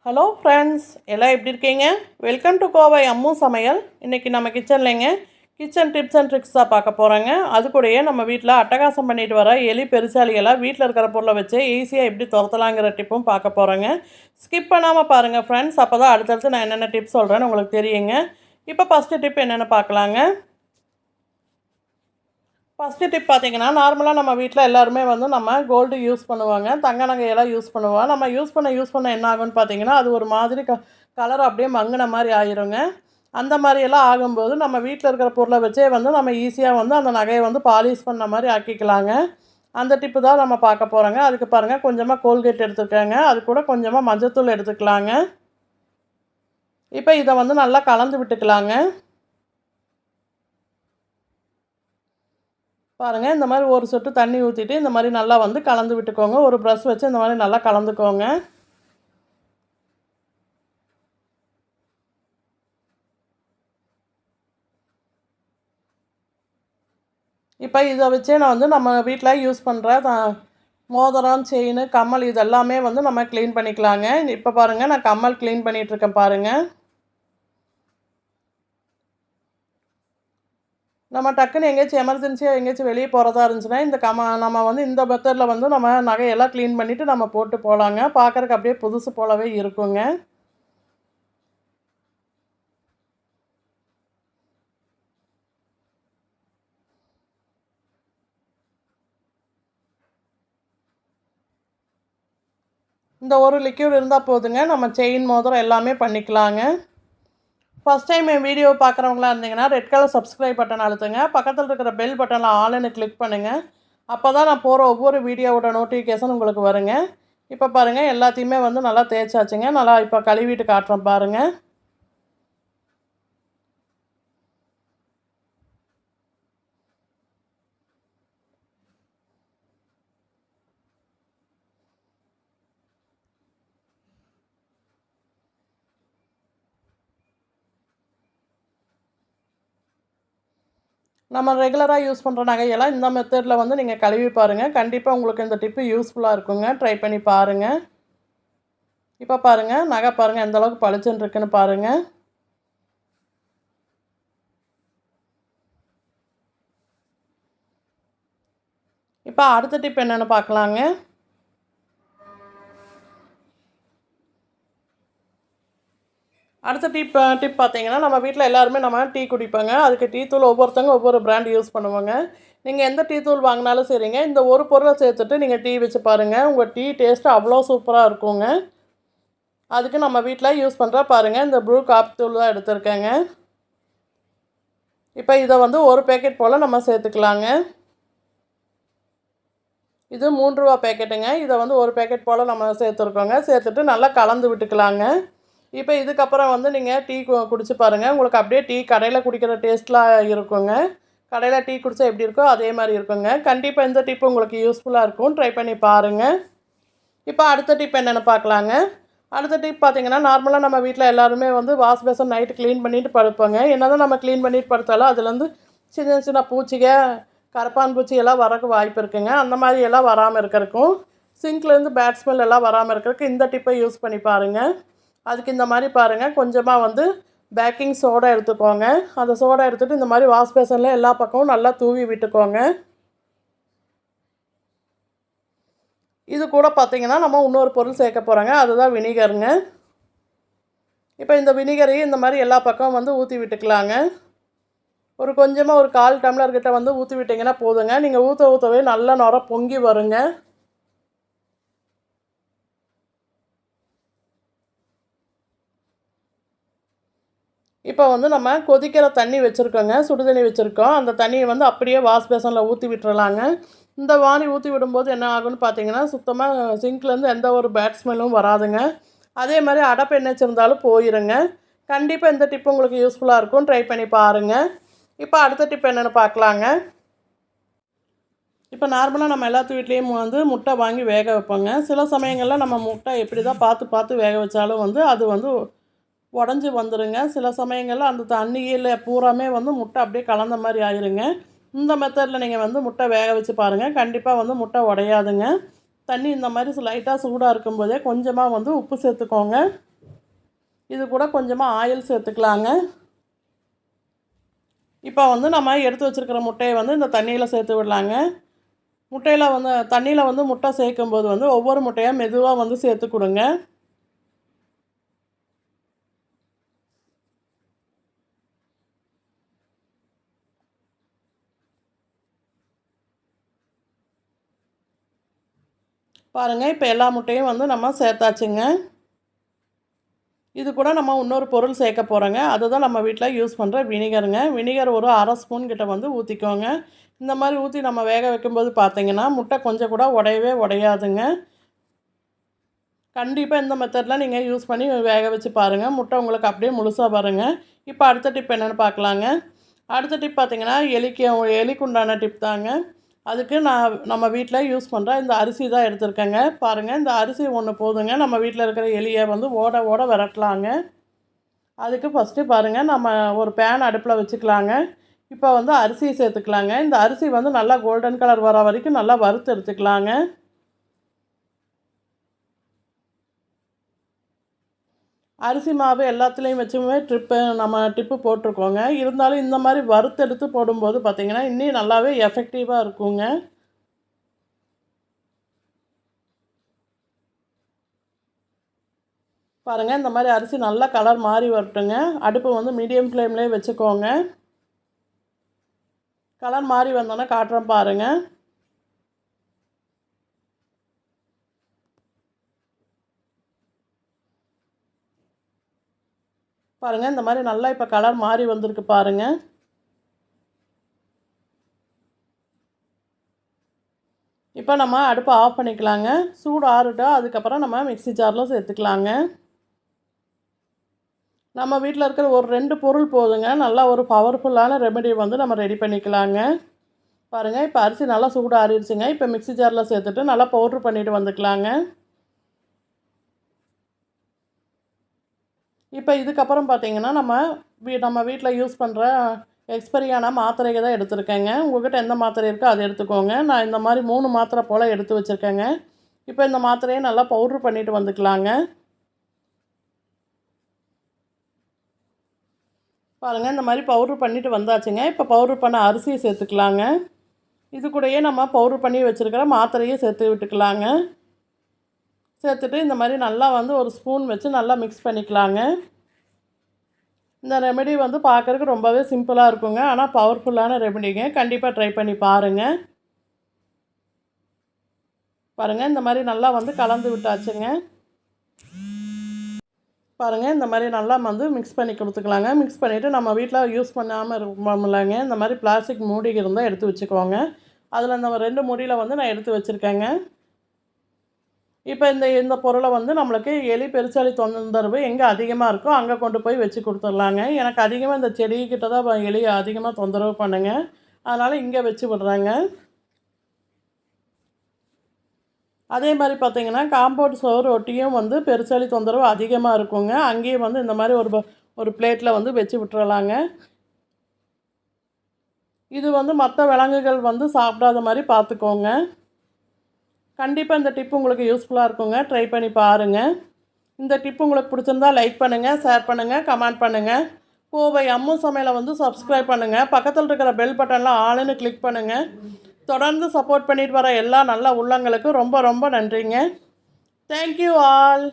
Hello friends, எல்லாம் எப்படி இருக்கீங்க? வெல்கம் டு கோவை அம்மு சமையல். இன்றைக்கி நம்ம கிச்சன்லேங்க கிச்சன் டிப்ஸ் அண்ட் ட்ரிக்ஸ் தான் பார்க்க போகிறோங்க. அது கூடயே நம்ம வீட்டில் அட்டகாசம் பண்ணிட்டு வர எலி பெருசாலியெல்லாம் வீட்டில் இருக்கிற பொருளை வச்சு ஈஸியாக எப்படி துரத்தலாங்கிற டிப்பும் பார்க்க போகிறோங்க. ஸ்கிப் பண்ணாமல் பாருங்கள் ஃப்ரெண்ட்ஸ், அப்போ தான் அடுத்தடுத்து நான் என்னென்ன டிப்ஸ் சொல்கிறேன்னு உங்களுக்கு தெரியுங்க. இப்போ ஃபஸ்ட்டு டிப் என்னென்னு பார்க்கலாங்க. ஃபஸ்ட்டு டிப் பார்த்திங்கன்னா, நார்மலாக நம்ம வீட்டில் எல்லாருமே வந்து நம்ம கோல்டு யூஸ் பண்ணுவாங்க, தங்க நகையெல்லாம் யூஸ் பண்ணுவோம். நம்ம யூஸ் பண்ண என்ன ஆகும்னு பார்த்திங்கன்னா, அது ஒரு மாதிரி கலர் அப்படியே மங்கின மாதிரி ஆயிருங்க. அந்த மாதிரியெல்லாம் ஆகும்போது நம்ம வீட்டில் இருக்கிற பொருளை வச்சே வந்து நம்ம ஈஸியாக வந்து அந்த நகையை வந்து பாலிஷ் பண்ண மாதிரி ஆக்கிக்கலாங்க. அந்த டிப்பு தான் நம்ம பார்க்க போகிறோங்க. அதுக்கு பாருங்கள், கொஞ்சமாக கோல்கேட் எடுத்துக்கோங்க, அது கூட கொஞ்சமாக மஞ்சத்தூள் எடுத்துக்கலாங்க. இப்போ இதை வந்து நல்லா கலந்து விட்டுக்கலாங்க. பாருங்கள், இந்த மாதிரி ஒரு சொட்டு தண்ணி ஊற்றிட்டு இந்த மாதிரி நல்லா வந்து கலந்து விட்டுக்கோங்க. ஒரு ப்ரஷ் வச்சு இந்த மாதிரி நல்லா கலந்துக்கோங்க. இப்போ இதை வச்சே நான் வந்து நம்ம வீட்டில் யூஸ் பண்ணுற மோதிரம், செயின், கம்மல் இதெல்லாமே வந்து நம்ம க்ளீன் பண்ணிக்கலாங்க. இப்போ பாருங்கள், நான் கம்மல் க்ளீன் பண்ணிகிட்ருக்கேன் பாருங்கள். நம்ம டக்குன்னு எங்கேயாச்சும் எமர்ஜென்சியாக எங்கேயாச்சும் வெளியே போகிறதா இருந்துச்சுன்னா இந்த நம்ம வந்து இந்த மெத்தடில் வந்து நம்ம நகையெல்லாம் க்ளீன் பண்ணிவிட்டு நம்ம போட்டு போகலாங்க. பார்க்குறக்கு அப்படியே புதுசு போலவே இருக்குங்க. இந்த ஒரு லிக்யூட் இருந்தால் போதுங்க, நம்ம செயின், மோதிரம் எல்லாமே பண்ணிக்கலாங்க. ஃபஸ்ட் டைம் என் வீடியோ பார்க்குறவங்களா இருந்தீங்கன்னா ரெட் கலர் சப்ஸ்கிரைப் பட்டன் அழுத்துங்க. பக்கத்தில் இருக்கிற பெல் பட்டனில் ஆல்னு கிளிக் பண்ணுங்கள். அப்போ தான் நான் போகிற ஒவ்வொரு வீடியோவோட நோட்டிஃபிகேஷன் உங்களுக்கு வருங்க. இப்போ பாருங்கள், எல்லாத்தையுமே வந்து நல்லா தேய்ச்சாச்சுங்க. நல்லா இப்போ கழுவிட்டு காட்டுறேன் பாருங்கள். நம்ம ரெகுலராக யூஸ் பண்ணுற நகையெல்லாம் இந்த மெத்தடில் வந்து நீங்கள் கழுவி பாருங்கள். கண்டிப்பாக உங்களுக்கு இந்த டிப்பு யூஸ்ஃபுல்லாக இருக்குங்க. ட்ரை பண்ணி பாருங்கள். இப்போ பாருங்கள், நகை பாருங்கள் எந்தளவுக்கு பளிச்சுன்னு இருக்குன்னு பாருங்கள். இப்போ அடுத்த டிப் என்னென்னு பார்க்கலாங்க. அடுத்த டிப் பார்த்தீங்கன்னா, நம்ம வீட்டில் எல்லாருமே நம்ம டீ குடிப்பாங்க. அதுக்கு டீ தூள் ஒவ்வொருத்தவங்க ஒவ்வொரு பிராண்ட் யூஸ் பண்ணுவாங்க. நீங்கள் எந்த டீ தூள் வாங்கினாலும் சரிங்க, இந்த ஒரு பொருளை சேர்த்துட்டு நீங்கள் டீ வச்சு பாருங்கள். உங்கள் டீ டேஸ்ட்டு அவ்வளோ சூப்பராக இருக்குங்க. அதுக்கு நம்ம வீட்டில் யூஸ் பண்ணுற பாருங்கள், இந்த ப்ரூ காப்பி தூள் தான் எடுத்துருக்கேங்க. இப்போ இதை வந்து ஒரு பேக்கெட் போல் நம்ம சேர்த்துக்கலாங்க. இது ரூ. 3 பேக்கெட்டுங்க. இதை வந்து ஒரு பேக்கெட் போல் நம்ம சேர்த்துருக்கோங்க. சேர்த்துட்டு நல்லா கலந்து விட்டுக்கலாங்க. இப்போ இதுக்கப்புறம் வந்து நீங்கள் டீ குடிச்சு பாருங்கள். உங்களுக்கு அப்படியே டீ கடையில் குடிக்கிற டேஸ்ட்லாம் இருக்குங்க. கடையில் டீ குடித்தா எப்படி இருக்கோ அதே மாதிரி இருக்குங்க. கண்டிப்பாக இந்த டிப்பு உங்களுக்கு யூஸ்ஃபுல்லாக இருக்கும். ட்ரை பண்ணி பாருங்கள். இப்போ அடுத்த டிப் என்னென்னு பார்க்கலாங்க. அடுத்த டிப் பார்த்திங்கன்னா, நார்மலாக நம்ம வீட்டில் எல்லாருமே வந்து வாஷ் பேசன் நைட்டு க்ளீன் பண்ணிவிட்டு படுப்போங்க. என்ன தான் நம்ம க்ளீன் பண்ணிட்டு படுத்தாலும் அதுலேருந்து சின்ன சின்ன பூச்சிக, கரப்பான் பூச்சி எல்லாம் வரக்கு வாய்ப்பு இருக்குங்க. அந்த மாதிரி எல்லாம் வராமல் இருக்கிறதுக்கும், சிங்க்லேருந்து பேட் ஸ்மெல் எல்லாம் வராமல் இருக்கிறதுக்கு இந்த டிப்பை யூஸ் பண்ணி பாருங்கள். அதுக்கு இந்த மாதிரி பாருங்கள், கொஞ்சமாக வந்து பேக்கிங் சோடா எடுத்துக்கோங்க. அந்த சோடா எடுத்துகிட்டு இந்த மாதிரி வாஷ் பேசனில் எல்லா பக்கமும் நல்லா தூவி விட்டுக்கோங்க. இது கூட பார்த்திங்கன்னா நம்ம இன்னொரு பொருள் சேர்க்க போகிறோங்க. அதுதான் வினிகருங்க. இப்போ இந்த வினிகரையும் இந்த மாதிரி எல்லா பக்கமும் வந்து ஊற்றி விட்டுக்கலாங்க. ஒரு கொஞ்சமாக ஒரு 1/4 டம்ளர்கிட்ட வந்து ஊற்றி விட்டிங்கன்னா போதுங்க. நீங்கள் ஊற்றவே நல்லா நுர பொங்கி வருங்க. இப்போ வந்து நம்ம கொதிக்கிற தண்ணி வச்சுருக்கோங்க, சுடு தண்ணி வச்சுருக்கோம். அந்த தண்ணியை வந்து அப்படியே வாஷ் பேசனில் ஊற்றி விட்டுறலாங்க. இந்த வாணி ஊற்றி விடும்போது என்ன ஆகுன்னு பார்த்தீங்கன்னா, சுத்தமாக சிங்க்லேருந்து எந்த ஒரு பேட் ஸ்மெல்லும் வராதுங்க. அதே மாதிரி அடப்பு எண்ணெய் இருந்தாலும் போயிருங்க. கண்டிப்பாக இந்த டிப்பு உங்களுக்கு யூஸ்ஃபுல்லாக இருக்கும். ட்ரை பண்ணி பாருங்கள். இப்போ அடுத்த டிப் என்னென்னு பார்க்கலாங்க. இப்போ நார்மலாக நம்ம எல்லாத்து வீட்லேயும் வந்து முட்டை வாங்கி வேக வைப்போங்க. சில சமயங்களில் நம்ம முட்டை எப்படி தான் பார்த்து வேக வச்சாலும் வந்து அது வந்து உடஞ்சி வந்துடுங்க. சில சமயங்களில் அந்த தண்ணியில் பூராமே வந்து முட்டை அப்படியே கலந்த மாதிரி ஆயிருங்க. இந்த மெத்தடில் நீங்கள் வந்து முட்டை வேக வச்சு பாருங்கள். கண்டிப்பாக வந்து முட்டை உடையாதுங்க. தண்ணி இந்த மாதிரி லைட்டாக சூடாக இருக்கும்போதே கொஞ்சமாக வந்து உப்பு சேர்த்துக்கோங்க. இது கூட கொஞ்சமாக ஆயில் சேர்த்துக்கலாங்க. இப்போ வந்து நம்ம எடுத்து வச்சுருக்கிற முட்டையை வந்து இந்த தண்ணியில் சேர்த்து விடலாங்க. தண்ணியில் வந்து முட்டை சேர்க்கும்போது வந்து ஒவ்வொரு முட்டையாக மெதுவாக வந்து சேர்த்து கொடுங்க. பாருங்கள், இப்போ எல்லா முட்டையும் வந்து நம்ம சேர்த்தாச்சுங்க. இது கூட நம்ம இன்னொரு பொருள் சேர்க்க போகிறோங்க. அதுதான் நம்ம வீட்டில் யூஸ் பண்ணுற வினிகருங்க. வினிகர் ஒரு 1/2 ஸ்பூன் கிட்ட வந்து ஊற்றிக்கோங்க. இந்த மாதிரி ஊற்றி நம்ம வேக வைக்கும்போது பார்த்திங்கன்னா முட்டை கொஞ்சம் கூட உடையவே உடையாதுங்க. கண்டிப்பாக இந்த மெத்தடில் நீங்கள் யூஸ் பண்ணி வேக வச்சு பாருங்கள். முட்டை உங்களுக்கு அப்படியே முழுசாக வருங்க. இப்போ அடுத்த டிப் என்னென்னு பார்க்கலாங்க. அடுத்த டிப் பார்த்திங்கன்னா எலிக்கு உண்டான டிப் தாங்க. அதுக்கு நம்ம வீட்டில் யூஸ் பண்ணுற இந்த அரிசி தான் எடுத்துருக்கேங்க. பாருங்கள், இந்த அரிசி ஒன்று போதுங்க. நம்ம வீட்டில் இருக்கிற எலியை வந்து ஓட விரட்டலாங்க. அதுக்கு ஃபஸ்ட்டு பாருங்கள், நம்ம ஒரு பேன் அடுப்பில் வச்சுக்கலாங்க. இப்போ வந்து அரிசியை சேர்த்துக்கலாங்க. இந்த அரிசி வந்து நல்லா கோல்டன் கலர் வர வரைக்கும் நல்லா வறுத்து எடுத்துக்கலாங்க. அரிசி மாவு எல்லாத்துலேயும் வச்சுமே நம்ம டிப்பு போட்டிருக்கோங்க. இருந்தாலும் இந்த மாதிரி வறுத்தெடுத்து போடும்போது பார்த்திங்கன்னா இன்னும் நல்லாவே எஃபெக்டிவாக இருக்குங்க. பாருங்கள், இந்த மாதிரி அரிசி நல்லா கலர் மாறி வரட்டுங்க. அடுப்பு வந்து மீடியம் ஃப்ளேம்லேயே வச்சுக்கோங்க. கலர் மாறி வந்தோன்னே காட்டுறேன் பாருங்கள். பாருங்கள், இந்த மாதிரி நல்லா இப்போ கலர் மாறி வந்திருக்கு பாருங்கள். இப்போ நம்ம அடுப்பை ஆஃப் பண்ணிக்கலாங்க. சூடு ஆறட்டும். அதுக்கப்புறம் நம்ம மிக்ஸி ஜாரில் சேர்த்துக்கலாங்க. நம்ம வீட்டில் இருக்கிற ஒரு 2 பொருள் போதுங்க. நல்லா ஒரு பவர்ஃபுல்லான ரெமெடி வந்து நம்ம ரெடி பண்ணிக்கலாங்க. பாருங்கள், இப்போ அரிசி நல்லா சூடு ஆறிடுச்சுங்க. இப்போ மிக்ஸி ஜாரில் சேர்த்துட்டு நல்லா பவுட்ரு பண்ணிவிட்டு வந்துக்கலாங்க. இப்போ இதுக்கப்புறம் பார்த்திங்கன்னா நம்ம வீட்டில் யூஸ் பண்ணுற எக்ஸ்பரியான மாத்திரைகள் தான் எடுத்துருக்கேங்க. உங்கள்கிட்ட எந்த மாத்திரை இருக்கோ அதை எடுத்துக்கோங்க. நான் இந்த மாதிரி 3 மாத்திரை போல் எடுத்து வச்சுருக்கேங்க. இப்போ இந்த மாத்திரையை நல்லா பவுட்ரு பண்ணிவிட்டு வந்துக்கலாங்க. பாருங்கள், இந்த மாதிரி பவுட்ரு பண்ணிவிட்டு வந்தாச்சுங்க. இப்போ பவுட்ரு பண்ண அரிசியை சேர்த்துக்கலாங்க. இது கூடயே நம்ம பவுட்ரு பண்ணி வச்சுருக்கிற மாத்திரையை சேர்த்து விட்டுக்கலாங்க. சேர்த்துட்டு இந்த மாதிரி நல்லா வந்து ஒரு ஸ்பூன் வச்சு நல்லா மிக்ஸ் பண்ணிக்கலாங்க. இந்த ரெமெடி வந்து பார்க்குறதுக்கு ரொம்பவே சிம்பிளாக இருக்குங்க. ஆனால் பவர்ஃபுல்லான ரெமெடிங்க. கண்டிப்பாக ட்ரை பண்ணி பாருங்கள். பாருங்கள், இந்த மாதிரி நல்லா வந்து கலந்து விட்டாச்சுங்க. பாருங்கள், இந்த மாதிரி நல்லா வந்து மிக்ஸ் பண்ணி கொடுத்துக்கலாங்க. மிக்ஸ் பண்ணிவிட்டு நம்ம வீட்டில் யூஸ் பண்ணாமல் இருப்போம்லங்க, இந்த மாதிரி பிளாஸ்டிக் மூடி இருந்தால் எடுத்து வச்சுக்கோங்க. அதில் இந்த 2 மூடியில் வந்து நான் எடுத்து வச்சுருக்கேங்க. இப்போ இந்த பொருளை வந்து நம்மளுக்கு எலி பெருச்சாளி தொந்தரவு எங்கே அதிகமாக இருக்கோ அங்கே கொண்டு போய் வச்சு கொடுத்துர்லாங்க. எனக்கு அதிகமாக இந்த செடிக்கிட்ட தான் எலி அதிகமாக தொந்தரவு பண்ணுங்க. அதனால் இங்கே வச்சு விடுறேங்க. அதே மாதிரி பார்த்திங்கன்னா காம்பவுண்ட் சுவர் ஒட்டியும் வந்து பெருச்சாளி தொந்தரவு அதிகமாக இருக்குங்க. அங்கேயும் வந்து இந்த மாதிரி ஒரு பிளேட்டில் வந்து வச்சு விட்டுறலாங்க. இது வந்து மற்ற விலங்குகள் வந்து சாப்பிடாத மாதிரி பார்த்துக்கோங்க. கண்டிப்பாக இந்த டிப்பு உங்களுக்கு யூஸ்ஃபுல்லாக இருக்குங்க. ட்ரை பண்ணி பாருங்கள். இந்த டிப்பு உங்களுக்கு பிடிச்சிருந்தா லைக் பண்ணுங்கள், ஷேர் பண்ணுங்கள், கமெண்ட் பண்ணுங்கள். கோவை அம்மு சமையலை வந்து சப்ஸ்கிரைப் பண்ணுங்கள். பக்கத்தில் இருக்கிற பெல் பட்டனில் ஆளுன்னு கிளிக் பண்ணுங்கள். தொடர்ந்து சப்போர்ட் பண்ணிட்டு வர எல்லா நல்ல உள்ளங்களுக்கும் ரொம்ப ரொம்ப நன்றிங்க. Thank you all.